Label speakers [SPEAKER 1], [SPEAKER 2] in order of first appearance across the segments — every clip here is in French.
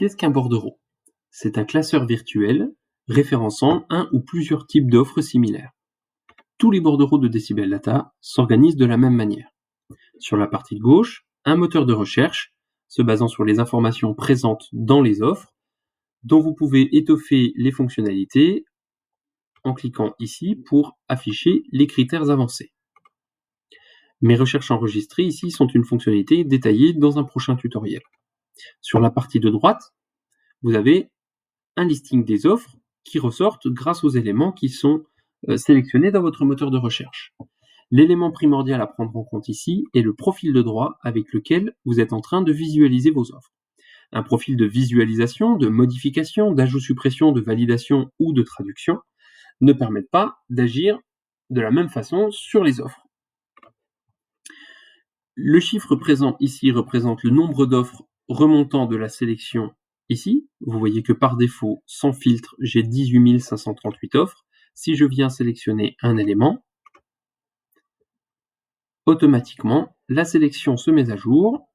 [SPEAKER 1] Qu'est-ce qu'un bordereau? C'est un classeur virtuel référençant un ou plusieurs types d'offres similaires. Tous les bordereaux de Decibel Data s'organisent de la même manière. Sur la partie de gauche, un moteur de recherche se basant sur les informations présentes dans les offres, dont vous pouvez étoffer les fonctionnalités en cliquant ici pour afficher les critères avancés. Mes recherches enregistrées ici sont une fonctionnalité détaillée dans un prochain tutoriel. Sur la partie de droite, vous avez un listing des offres qui ressortent grâce aux éléments qui sont sélectionnés dans votre moteur de recherche. L'élément primordial à prendre en compte ici est le profil de droit avec lequel vous êtes en train de visualiser vos offres. Un profil de visualisation, de modification, d'ajout-suppression, de validation ou de traduction ne permettent pas d'agir de la même façon sur les offres. Le chiffre présent ici représente le nombre d'offres remontant de la sélection ici. Vous voyez que par défaut, sans filtre, j'ai 18 538 offres. Si je viens sélectionner un élément, automatiquement, la sélection se met à jour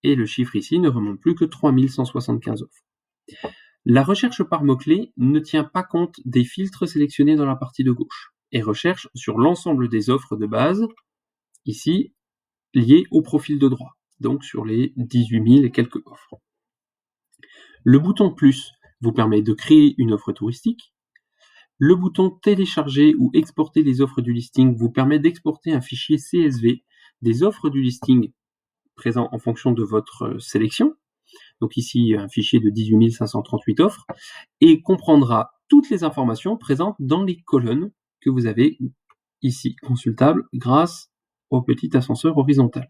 [SPEAKER 1] et le chiffre ici ne remonte plus que 3175 offres. La recherche par mots-clés ne tient pas compte des filtres sélectionnés dans la partie de gauche et recherche sur l'ensemble des offres de base, ici, liées au profil de droit, donc sur les 18 000 et quelques offres. Le bouton plus vous permet de créer une offre touristique. Le bouton télécharger ou exporter les offres du listing vous permet d'exporter un fichier CSV des offres du listing présent en fonction de votre sélection. Donc ici, un fichier de 18 538 offres et comprendra toutes les informations présentes dans les colonnes que vous avez ici consultables grâce au petit ascenseur horizontal.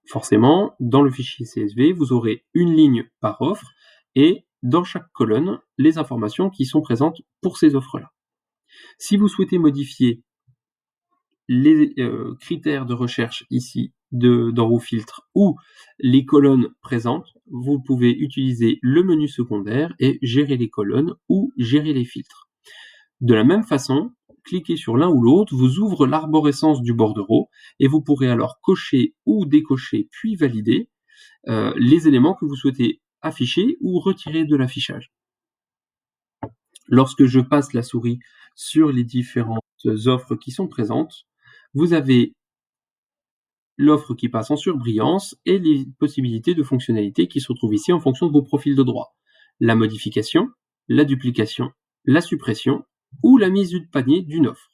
[SPEAKER 1] Forcément, dans le fichier CSV, vous aurez une ligne par offre et dans chaque colonne, les informations qui sont présentes pour ces offres-là. Si vous souhaitez modifier les critères de recherche ici dans vos filtres ou les colonnes présentes, vous pouvez utiliser le menu secondaire et gérer les colonnes ou gérer les filtres. De la même façon, cliquez sur l'un ou l'autre vous ouvre l'arborescence du bordereau et vous pourrez alors cocher ou décocher puis valider les éléments que vous souhaitez afficher ou retirer de l'affichage. Lorsque je passe la souris sur les différentes offres qui sont présentes, vous avez l'offre qui passe en surbrillance et les possibilités de fonctionnalités qui se retrouvent ici en fonction de vos profils de droit. La modification, la duplication, la suppression ou la mise de panier d'une offre.